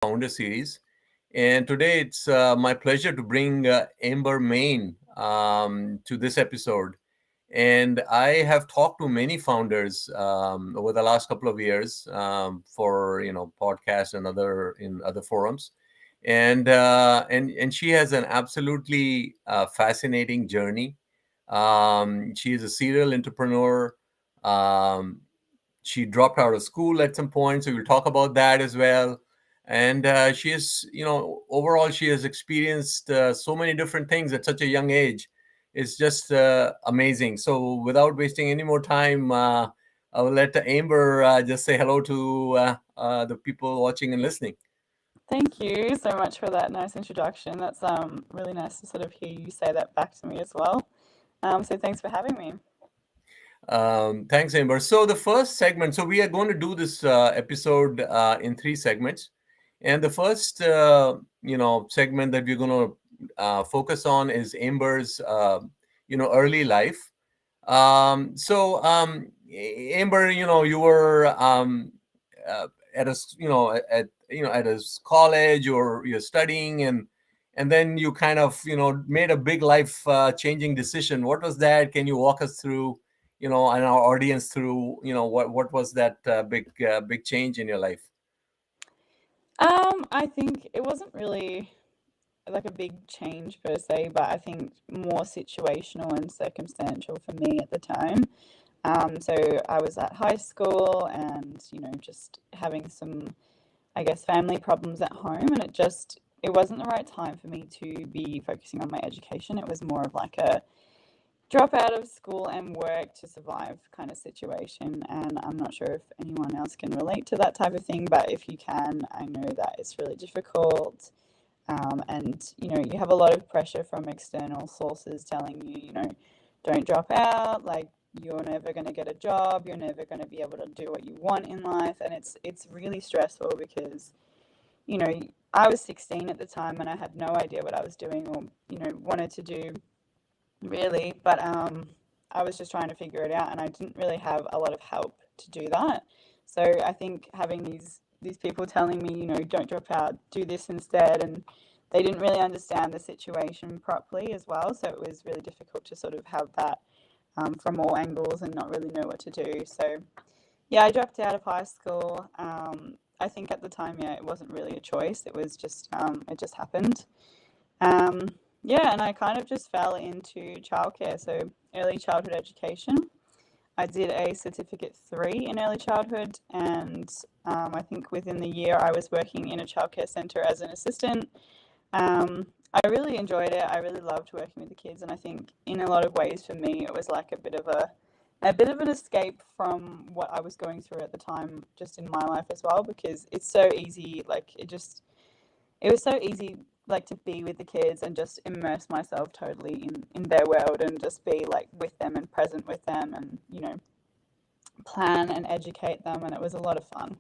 Founder Series. And today it's my pleasure to bring Amber Main to this episode. And I have talked to many founders over the last couple of years for podcasts and other forums, and she has an absolutely fascinating journey. She is a serial entrepreneur. Um, she dropped out of school at some point, so we'll talk about that as well. And she is, overall, she has experienced so many different things at such a young age. It's just amazing. So, without wasting any more time, I will let Amber just say hello to the people watching and listening. Thank you so much for that nice introduction. That's really nice to sort of hear you say that back to me as well. So thanks for having me. Thanks, Amber. So the first segment, so we are going to do this episode in three segments, and the first, segment that we're going to focus on is Amber's, early life. Amber, you were at a, at a college, or you're studying, and then you kind of, made a big life changing decision. What was that? Can you walk us through, and our audience through, what was that big change in your life? I think it wasn't really like a big change per se, but I think more situational and circumstantial for me at the time. So I was at high school and, just having some, I guess, family problems at home, and it wasn't the right time for me to be focusing on my education. It was more of like a drop out of school and work to survive kind of situation. And I'm not sure if anyone else can relate to that type of thing, but if you can, I know that it's really difficult. And you have a lot of pressure from external sources telling you, don't drop out, like you're never going to get a job, you're never going to be able to do what you want in life. And it's really stressful because, you know, I was 16 at the time and I had no idea what I was doing or, wanted to do really, but I was just trying to figure it out, and I didn't really have a lot of help to do that. So I think having these people telling me, don't drop out, do this instead, and they didn't really understand the situation properly as well. So it was really difficult to sort of have that from all angles and not really know what to do. So yeah, I dropped out of high school. I think at the time, yeah, it wasn't really a choice. It was just it just happened. Um, yeah, and I kind of just fell into childcare, so early childhood education. I did a certificate 3 in early childhood, and I think within the year I was working in a childcare centre as an assistant. I really enjoyed it. I really loved working with the kids, and I think in a lot of ways for me it was like a bit of an escape from what I was going through at the time, just in my life as well, because it's so easy. Like it was so easy, like, to be with the kids and just immerse myself totally in their world and just be like with them and present with them and plan and educate them, and it was a lot of fun.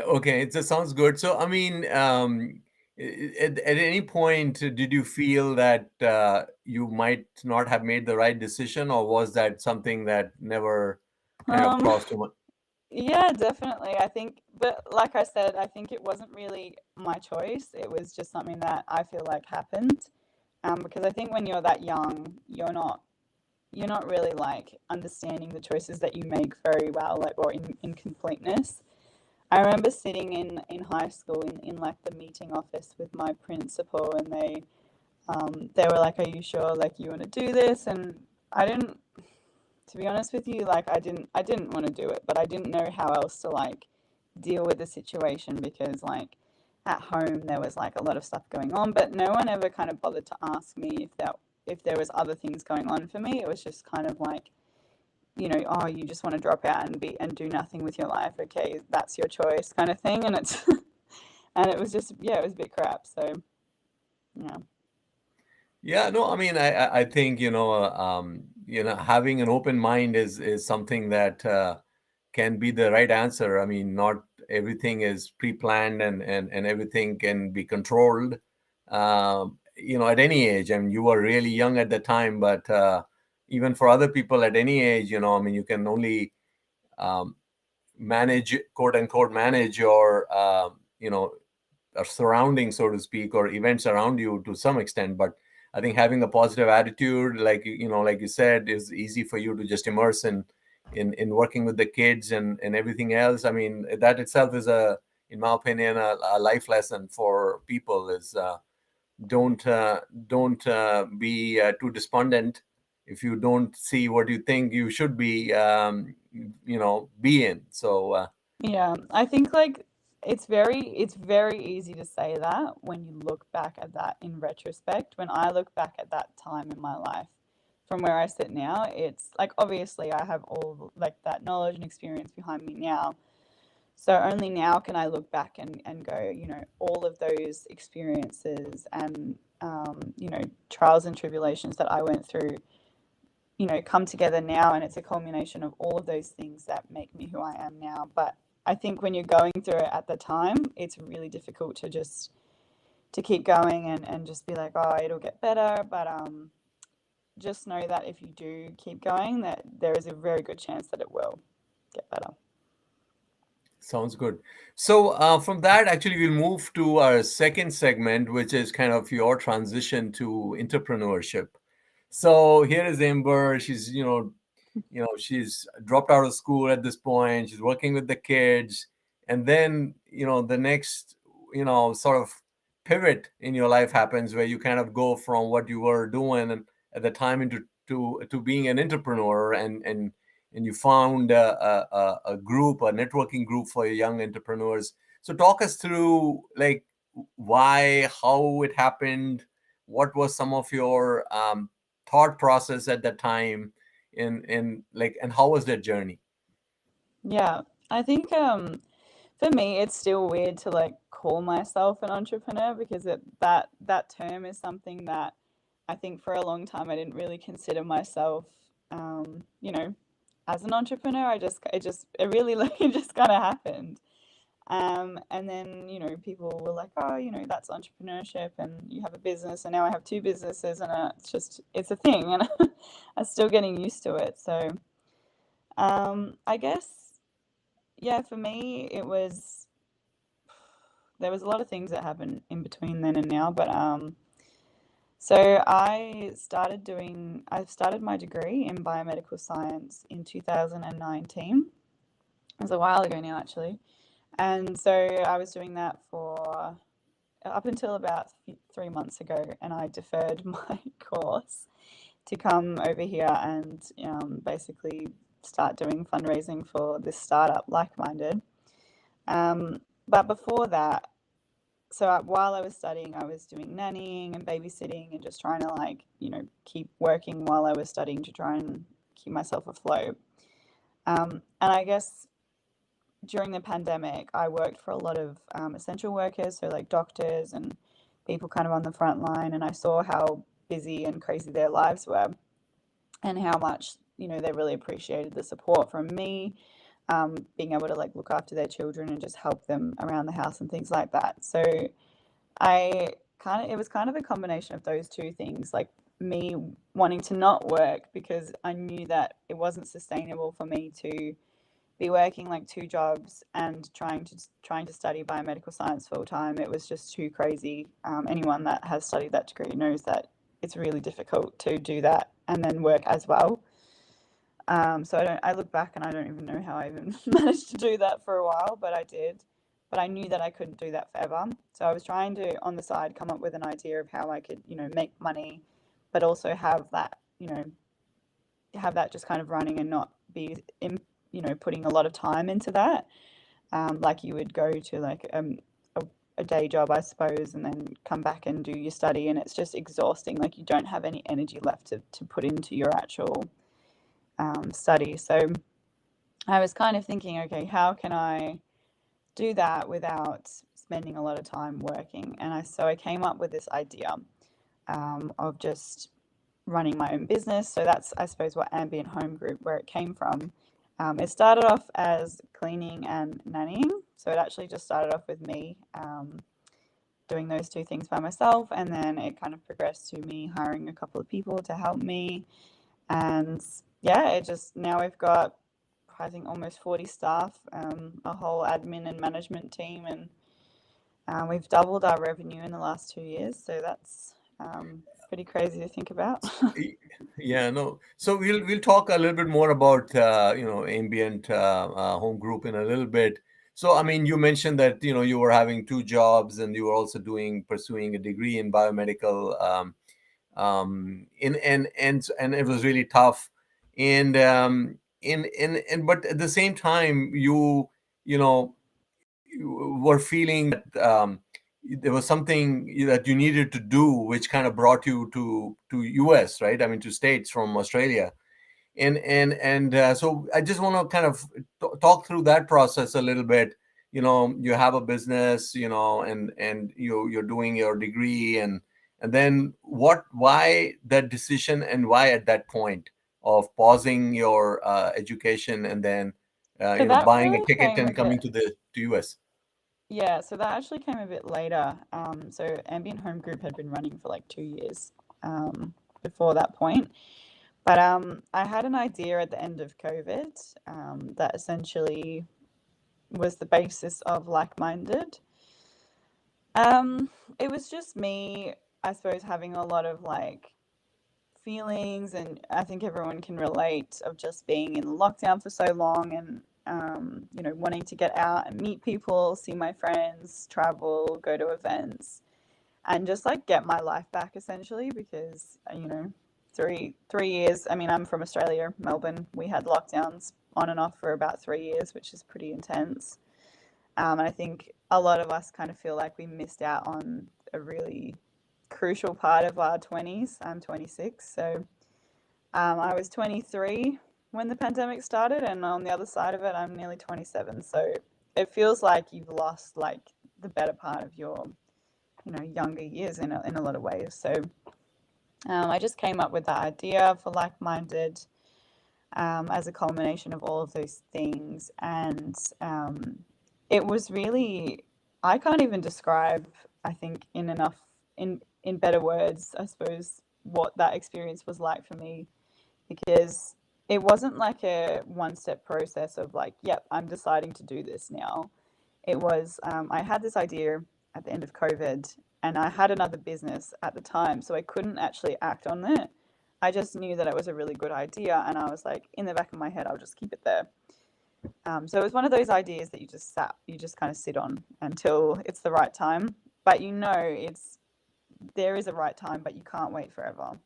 Okay, it just sounds good. So, I mean, at any point, did you feel that you might not have made the right decision, or was that something that never kind of um crossed your mind? yeah, definitely, I think, but like I said, I think it wasn't really my choice. It was just something that I feel like happened, because I think when you're that young, you're not really like understanding the choices that you make very well, like, or in completeness. I remember sitting in high school in like the meeting office with my principal, and they were like, "Are you sure, like, you want to do this?" And I didn't, to be honest with you, like, I didn't want to do it, but I didn't know how else to like deal with the situation, because like at home there was like a lot of stuff going on, but no one ever kind of bothered to ask me if there was other things going on for me. It was just kind of like, oh, you just want to drop out and do nothing with your life. Okay, that's your choice, kind of thing. And it's and it was just, yeah, it was a bit crap. So yeah. Yeah, no, I mean, I think, having an open mind is something that can be the right answer. I mean, not everything is pre-planned, and everything can be controlled. At any age. I mean, you were really young at the time, but even for other people at any age, I mean, you can only um, manage, quote unquote, manage your surroundings, so to speak, or events around you to some extent. But I think having a positive attitude, like you said, is easy for you to just immerse in working with the kids and everything else. I mean, that itself is in my opinion, a life lesson for people is don't be too despondent if you don't see what you think you should be in. So Yeah, I think like it's very easy to say that when you look back at that in retrospect. When I look back at that time in my life from where I sit now, it's like obviously I have all like that knowledge and experience behind me now. So only now can I look back and go, all of those experiences and trials and tribulations that I went through, come together now, and it's a culmination of all of those things that make me who I am now. But I think when you're going through it at the time, it's really difficult to keep going and just be like, oh, it'll get better. But just know that if you do keep going, that there is a very good chance that it will get better. sounds good. So from that, actually, we'll move to our second segment, which is kind of your transition to entrepreneurship. So here is Amber. She's she's dropped out of school at this point. She's working with the kids, and then the next sort of pivot in your life happens where you kind of go from what you were doing and at the time into to being an entrepreneur, and you found a group, a networking group for young entrepreneurs. So talk us through like why, how it happened, what was some of your thought process at that time, and how was that journey? Yeah, I think for me it's still weird to like call myself an entrepreneur because that term is something that I think for a long time I didn't really consider myself um, you know, as an entrepreneur. It really like it just kind of happened. And then, people were like, oh, that's entrepreneurship and you have a business. And now I have two businesses and it's a thing. And I'm still getting used to it. So, I guess, yeah, for me, there was a lot of things that happened in between then and now. But, so I started my degree in biomedical science in 2019. It was a while ago now, actually. And so I was doing that for up until about 3 months ago, and I deferred my course to come over here and basically start doing fundraising for this startup, Like Minded. But before that, while I was studying, I was doing nannying and babysitting and just trying to keep working while I was studying to try and keep myself afloat. And I guess during the pandemic, I worked for a lot of essential workers, so like doctors and people kind of on the front line, and I saw how busy and crazy their lives were, and how much they really appreciated the support from me, being able to like look after their children and just help them around the house and things like that. So it was kind of a combination of those two things, like me wanting to not work because I knew that it wasn't sustainable for me to be working like two jobs and trying to study biomedical science full time. It was just too crazy. Anyone that has studied that degree knows that it's really difficult to do that and then work as well. So I look back and I don't even know how I even managed to do that for a while, but I did. But I knew that I couldn't do that forever. So I was trying to, on the side, come up with an idea of how I could, make money, but also have that just kind of running and not be putting a lot of time into that. Like you would go to like a day job, I suppose, and then come back and do your study, and it's just exhausting. Like you don't have any energy left to put into your actual study. So I was kind of thinking, okay, how can I do that without spending a lot of time working? And I came up with this idea of just running my own business. So that's, I suppose, what Ambient Home Group, where it came from. It started off as cleaning and nannying. So it actually just started off with me doing those two things by myself. And then it kind of progressed to me hiring a couple of people to help me. And yeah, now we've got I think almost 40 staff, a whole admin and management team, and we've doubled our revenue in the last 2 years. So that's pretty crazy to think about. Yeah, no. So we'll talk a little bit more about ambient home group in a little bit. So I mean, you mentioned that you were having two jobs and you were also pursuing a degree in biomedical, and it was really tough. And in but at the same time, you know you were feeling that there was something that you needed to do, which kind of brought you to US, right? I mean, to States from Australia. And so I just want to kind of talk through that process a little bit. You have a business, and you're doing your degree, and then why that decision, and why at that point of pausing your education, and then So that buying a really ticket came a and coming bit, to US. yeah, so that actually came a bit later. So Ambient Home Group had been running for like 2 years before that point. But I had an idea at the end of COVID that essentially was the basis of Like Minded. It was just me, I suppose, having a lot of like feelings, and I think everyone can relate, of just being in lockdown for so long, and wanting to get out and meet people, see my friends, travel, go to events, and just like get my life back essentially, because 3 years. I mean, I'm from Australia, Melbourne. We had lockdowns on and off for about 3 years, which is pretty intense. And I think a lot of us kind of feel like we missed out on a really crucial part of our 20s. I'm 26, so I was 23 when the pandemic started, and on the other side of it, I'm nearly 27. So it feels like you've lost like the better part of your, younger years in a lot of ways. So I just came up with the idea for Like Minded as a culmination of all of those things. And it was really, I can't even describe, I think, in better words, I suppose, what that experience was like for me, because it wasn't like a one-step process of like, yep, I'm deciding to do this now. It was, I had this idea at the end of COVID, and I had another business at the time, so I couldn't actually act on it. I just knew that it was a really good idea, and I was like, in the back of my head, I'll just keep it there. So it was one of those ideas that you just kind of sit on until it's the right time. But there is a right time, but you can't wait forever.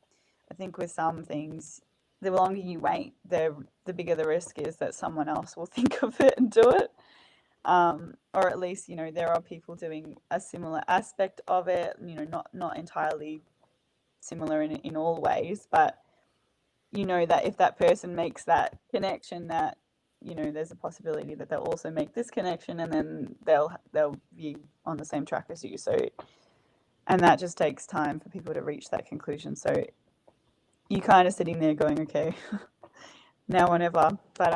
I think with some things, the longer you wait, the bigger the risk is that someone else will think of it and do it. Or at least, there are people doing a similar aspect of it, not entirely similar in all ways, but you know that if that person makes that connection, that there's a possibility that they'll also make this connection, and then they'll be on the same track as you. So, and that just takes time for people to reach that conclusion. So you kind of sitting there going, okay, now or never. But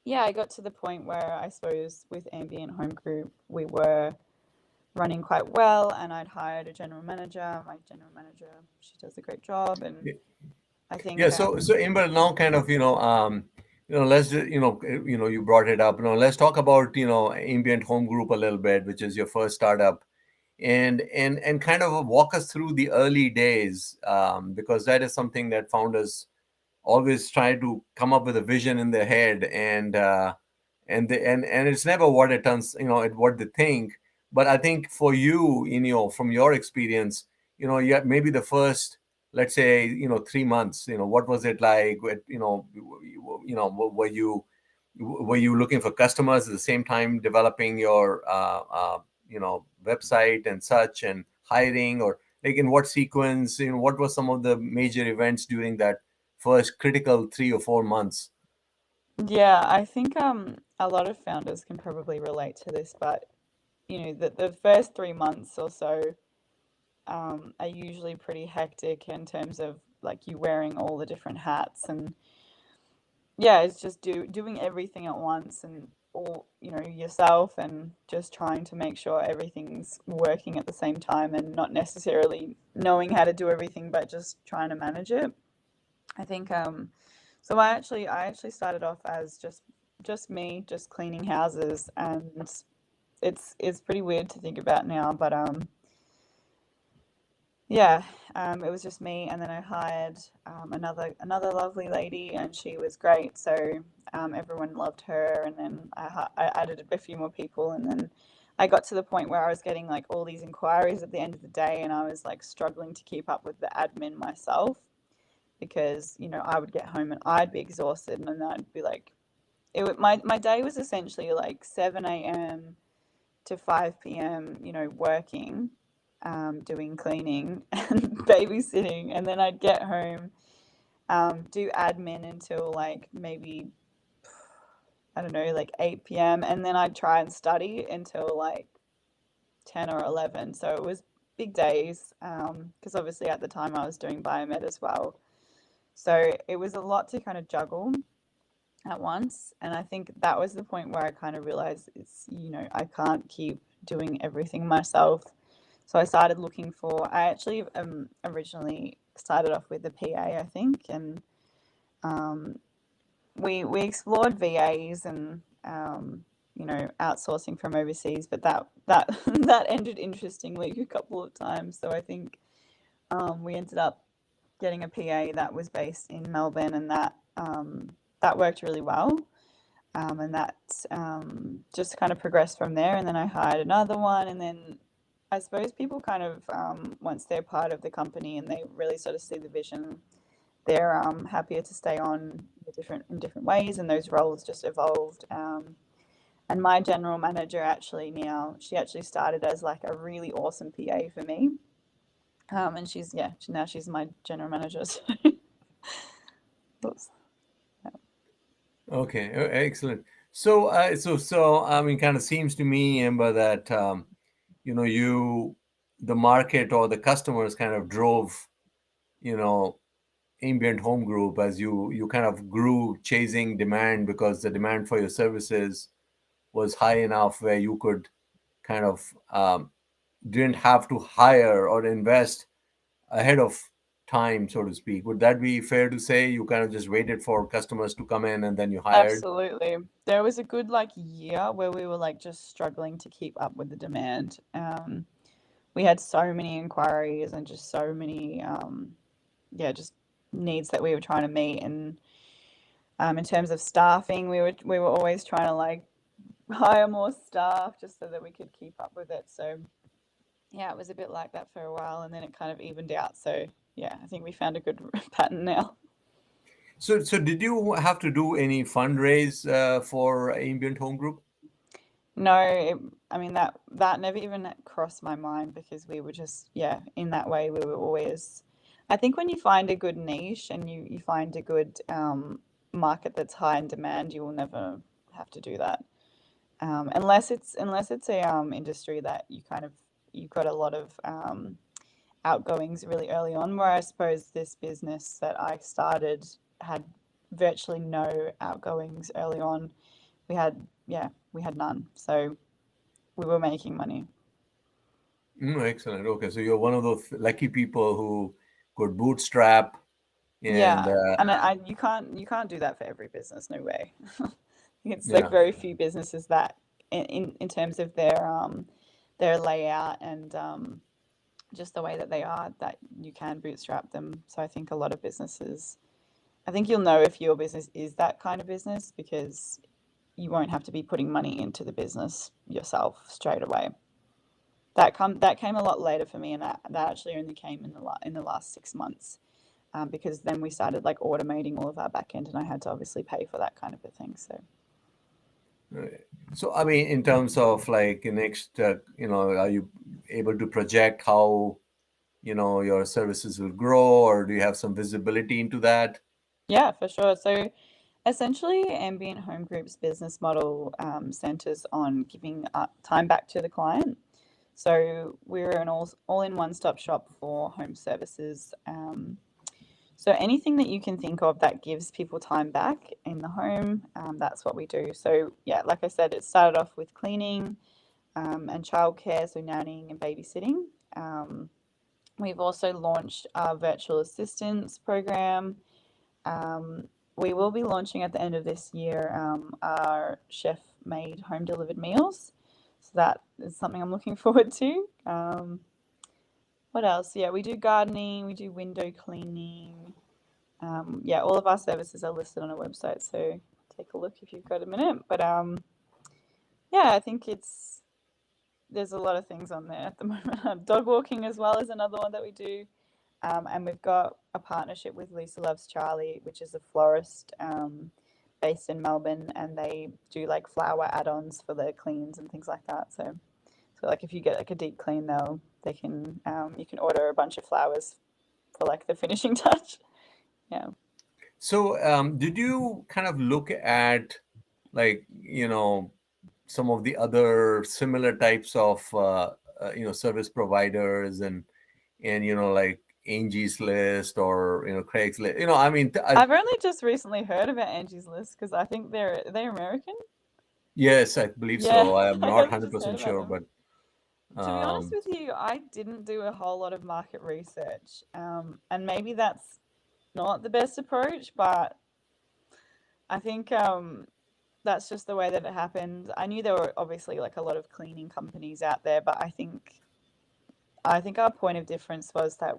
yeah, I got to the point where I suppose with Ambient Home Group, we were running quite well, and I'd hired a general manager. My general manager, she does a great job, and I Yeah, think so Amber, now kind of let's you brought it up. Let's talk about Ambient Home Group a little bit, which is your first startup, and kind of walk us through the early days, because that is something that founders always try to come up with a vision in their head, and it's never what it turns, what they think. But I think for you, from your experience, yeah, maybe the first, let's say, 3 months, what was it like? Were you looking for customers at the same time developing your website and such, and hiring, or like in what sequence? What were some of the major events during that first critical 3 or 4 months? yeah, I think a lot of founders can probably relate to this, but the first 3 months or so are usually pretty hectic in terms of like you wearing all the different hats, and yeah, it's just doing everything at once, and all yourself, and just trying to make sure everything's working at the same time, and not necessarily knowing how to do everything, but just trying to manage it. I think So I actually started off as just me, just cleaning houses, and it's pretty weird to think about now, but yeah, it was just me, and then I hired another lovely lady, and she was great. So everyone loved her, and then I added a few more people, and then I got to the point where I was getting like all these inquiries at the end of the day, and I was like struggling to keep up with the admin myself because I would get home and I'd be exhausted, and then I'd be like, my day was essentially like 7 a.m. to 5 p.m., working, doing cleaning and babysitting. And then I'd get home, do admin until like maybe, I don't know, like 8 p.m. And then I'd try and study until like 10 or 11. So it was big days because obviously at the time I was doing biomed as well. So it was a lot to kind of juggle at once. And I think that was the point where I kind of realized I can't keep doing everything myself. So I started looking for, I actually originally started off with a PA, I think, and um, we explored VAs and outsourcing from overseas, but that that ended interestingly a couple of times. So I think we ended up getting a PA that was based in Melbourne, and that worked really well. And that just kind of progressed from there. And then I hired another one, and then I suppose people kind of once they're part of the company and they really sort of see the vision, they're happier to stay on in different ways, and those roles just evolved. And my general manager actually now she actually started as like a really awesome PA for me, and now she's my general manager. So, oops. Okay, excellent. So I mean, kind of seems to me, Amber, that the market or the customers kind of drove, you know, Ambient Home Group as you kind of grew chasing demand because the demand for your services was high enough where you could kind of didn't have to hire or invest ahead of time, so to speak. Would that be fair to say? You kind of just waited for customers to come in and then you hired? Absolutely. There was a good like year where we were like just struggling to keep up with the demand. We had so many inquiries and just so many, yeah, just needs that we were trying to meet. And in terms of staffing, we were always trying to like hire more staff just so that we could keep up with it. So yeah, it was a bit like that for a while, and then it kind of evened out. So yeah, I think we found a good pattern now. So did you have to do any fundraise for Ambient Home Group? No, I mean that never even crossed my mind because we were just in that way we were always. I think when you find a good niche and you find a good market that's high in demand, you will never have to do that unless it's a industry that you've got a lot of outgoings really early on. Where I suppose this business that I started had virtually no outgoings early on. We had we had none. So we were making money. Excellent. Okay, so you're one of those lucky people who could bootstrap and Yeah, and you can't do that for every business. No way. It's like yeah. very few businesses that, in terms of their layout and just the way that they are, that you can bootstrap them. So I think a lot of businesses. I think you'll know if your business is that kind of business because you won't have to be putting money into the business yourself straight away. That came a lot later for me, and that actually only came in the last 6 months, because then we started like automating all of our back end, and I had to obviously pay for that kind of a thing. So So I mean, in terms of like next, are you able to project how your services will grow, or do you have some visibility into that? yeah, for sure. So essentially, Ambient Home Group's business model centers on giving time back to the client. So we're an all in one stop shop for home services. So anything that you can think of that gives people time back in the home, that's what we do. So yeah, like I said, it started off with cleaning and childcare, so nannying and babysitting. Um, we've also launched our virtual assistance program. Um, we will be launching at the end of this year our chef made home delivered meals. So that is something I'm looking forward to. What else? Yeah, we do gardening, we do window cleaning. Yeah, all of our services are listed on our website, so take a look if you've got a minute. But yeah, I think there's a lot of things on there at the moment. Dog walking as well is another one that we do. And we've got a partnership with Lisa Loves Charlie, which is a florist based in Melbourne, and they do like flower add-ons for their cleans and things like that. So like if you get like a deep clean, they can you can order a bunch of flowers for like the finishing touch. Yeah. So, did you kind of look at, like, some of the other similar types of service providers, and like Angie's List, or Craigslist? I mean, I've only just recently heard about Angie's List because I think they're American. yes, I believe Yeah, so. I am I not only just heard 100% about sure, them. but To be honest um, with you, I didn't do a whole lot of market research, and maybe that's not the best approach, but I think that's just the way that it happened. I knew there were obviously like a lot of cleaning companies out there, but I think our point of difference was that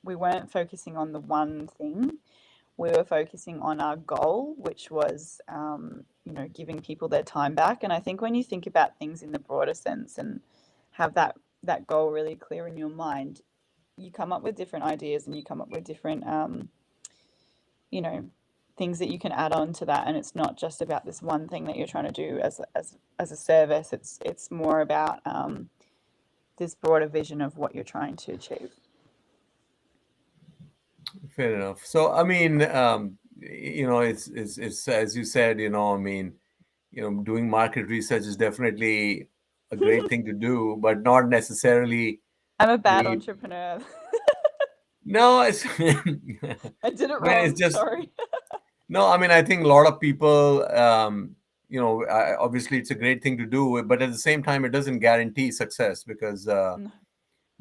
we weren't focusing on the one thing. We were focusing on our goal, which was, giving people their time back. And I think when you think about things in the broader sense and have that goal really clear in your mind, you come up with different ideas and you come up with different, you know, things that you can add on to that. And it's not just about this one thing that you're trying to do as a service. It's more about this broader vision of what you're trying to achieve. fair enough. So, I mean, it's as you said, I mean, doing market research is definitely a great thing to do, but not necessarily I'm a bad the. entrepreneur. No, it's. I I did it mean, it's wrong. just. Sorry. No, I mean, I think a lot of people, obviously it's a great thing to do, but at the same time, it doesn't guarantee success, because, a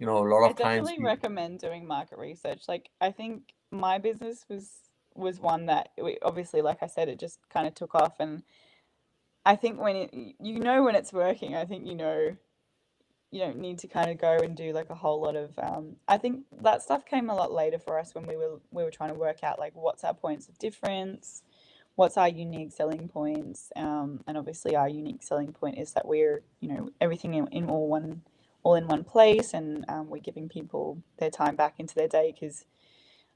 lot I of times definitely recommend doing market research. Like I think my business was one that obviously, like I said, it just kind of took off, and I think when when it's working, I think you don't need to kind of go and do like a whole lot of. I think that stuff came a lot later for us when we were trying to work out like what's our points of difference, what's our unique selling points, and obviously our unique selling point is that we're everything in all in one place, and we're giving people their time back into their day because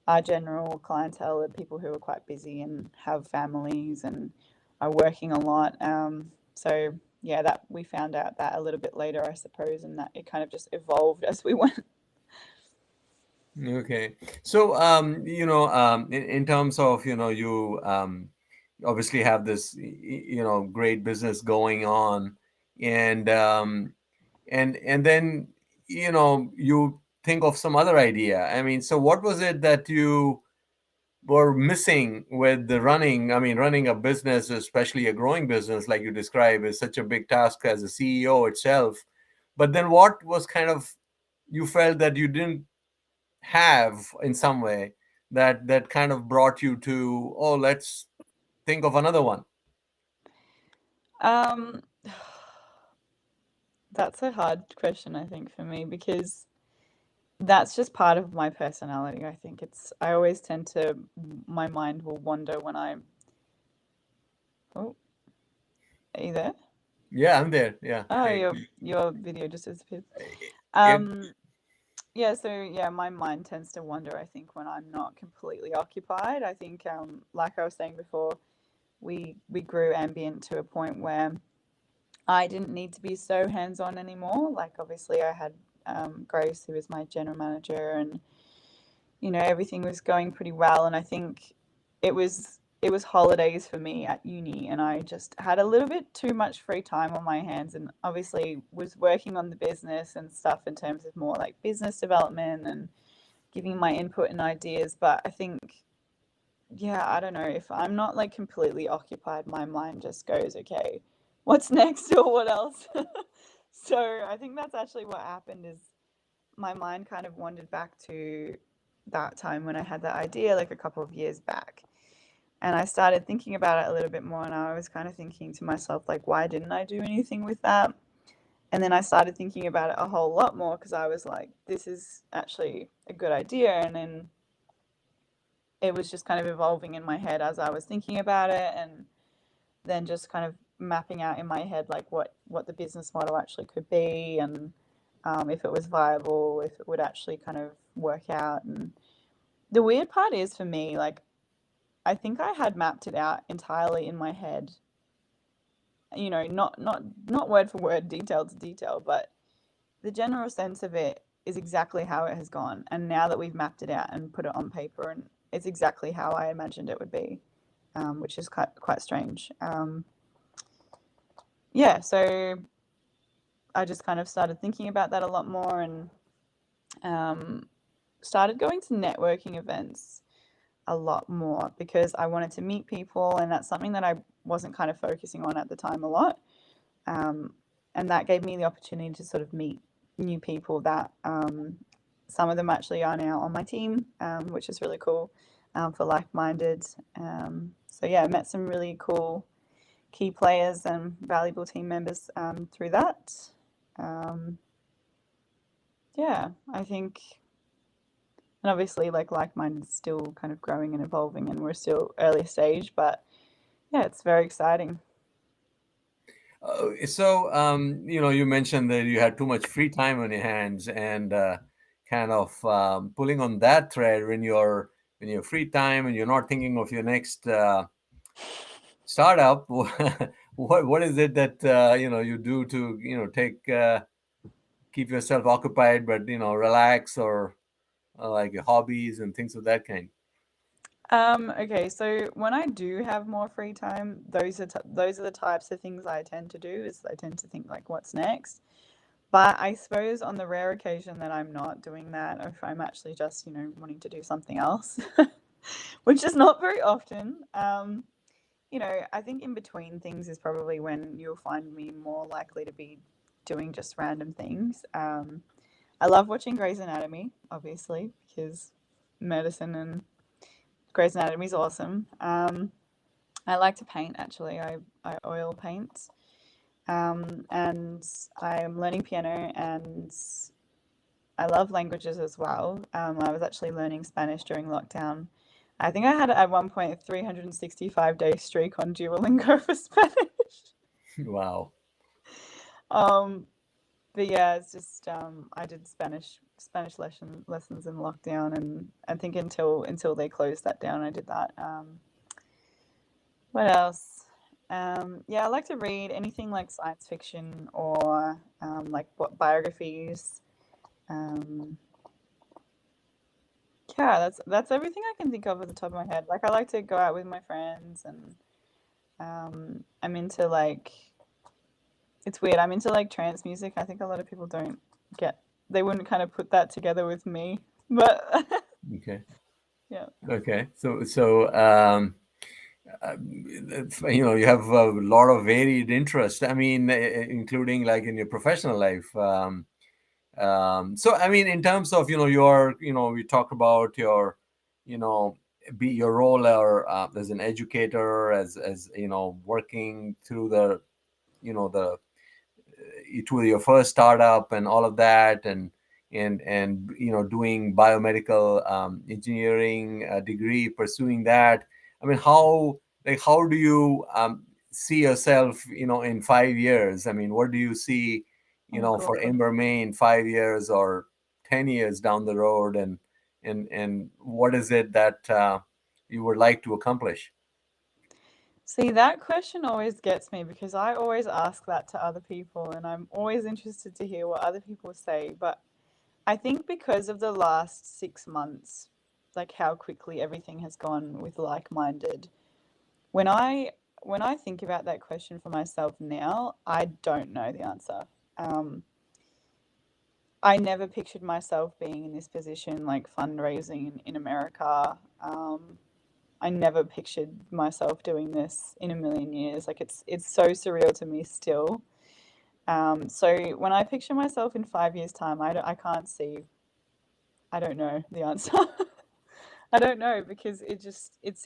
our general clientele are people who are quite busy and have families and are working a lot. So yeah, that we found out that a little bit later, I suppose, and that it kind of just evolved as we went. Okay. So, in terms of, you obviously have this, great business going on, and then, you think of some other idea. I mean, so what was it that you were missing with the running? I mean, running a business, especially a growing business like you describe, is such a big task as a CEO itself. But then what was kind of, you felt that you didn't have in some way, that kind of brought you to, oh, let's think of another one? Um, that's a hard question, I think, for me because that's just part of my personality. I think I always tend to, my mind will wander when oh, are you there? Yeah, I'm there. Yeah. Oh, Hey. your video just disappeared. It, Um, yeah, so yeah, my mind tends to wander, I think, when I'm not completely occupied. I think, like I was saying before, we grew Ambient to a point where I didn't need to be so hands-on anymore. Like obviously I had Grace, who was my general manager, and everything was going pretty well. And I think it was holidays for me at uni, and I just had a little bit too much free time on my hands, and obviously was working on the business and stuff in terms of more like business development and giving my input and ideas. But I think, yeah, I don't know, if I'm not like completely occupied, my mind just goes, okay, what's next or what else? So I think that's actually what happened is my mind kind of wandered back to that time when I had that idea like a couple of years back. And I started thinking about it a little bit more, and I was kind of thinking to myself, like, why didn't I do anything with that? And then I started thinking about it a whole lot more because I was like, this is actually a good idea. And then it was just kind of evolving in my head as I was thinking about it, and then just kind of mapping out in my head like what the business model actually could be, and if it was viable, if it would actually kind of work out. And the weird part is for me, like, I think I had mapped it out entirely in my head, not word for word, detail to detail, but the general sense of it is exactly how it has gone. And now that we've mapped it out and put it on paper, and it's exactly how I imagined it would be, which is quite strange. Yeah, so I just kind of started thinking about that a lot more, and started going to networking events a lot more because I wanted to meet people, and that's something that I wasn't kind of focusing on at the time a lot. Um, and that gave me the opportunity to sort of meet new people that some of them actually are now on my team, which is really cool, for like-minded. So yeah, I met some really cool key players and valuable team members through that. Um, yeah, I think, and obviously like-minded is still kind of growing and evolving, and we're still early stage, but yeah, it's very exciting. You mentioned that you had too much free time on your hands, and kind of pulling on that thread when you're free time and you're not thinking of your next startup. What is it that you do to take keep yourself occupied, but relax, or like your hobbies and things of that kind? Okay, so when I do have more free time, those are the types of things I tend to do. Is I tend to think like, what's next? But I suppose on the rare occasion that I'm not doing that, or if I'm actually just wanting to do something else, which is not very often. I think in between things is probably when you'll find me more likely to be doing just random things. I love watching Grey's Anatomy, obviously, because medicine and Grey's Anatomy is awesome. I like to paint, actually. I oil paint. And I'm learning piano, and I love languages as well. I was actually learning Spanish during lockdown. I think I had at one point a 365-day streak on Duolingo for Spanish. Wow. Um, but yeah, it's just I did Spanish lessons in lockdown, and I think until they closed that down, I did that. What else? Yeah, I like to read anything like science fiction or like biographies. Um, yeah, that's everything I can think of at the top of my head. Like, I like to go out with my friends, and I'm into like, it's weird. I'm into like trance music. I think a lot of people don't get they wouldn't kind of put that together with me, but Okay. yeah. Okay. You have a lot of varied interest. I mean, including like in your professional life. So I mean, in terms of we talk about your you know be your role, or as an educator, as working through the it was your first startup and all of that, and doing biomedical engineering degree, pursuing that. I mean, how do you see yourself in 5 years? I mean, what do you see Oh for God. Ember Main 5 years or 10 years down the road, and what is it that you would like to accomplish? See, that question always gets me because I always ask that to other people, and I'm always interested to hear what other people say. But I think because of the last 6 months, like how quickly everything has gone with like-minded, when I think about that question for myself now, I don't know the answer. Um, I never pictured myself being in this position, like fundraising in America. I never pictured myself doing this in a million years. Like, it's so surreal to me still. So when I picture myself in 5 years' time, I can't see. I don't know the answer. I don't know because it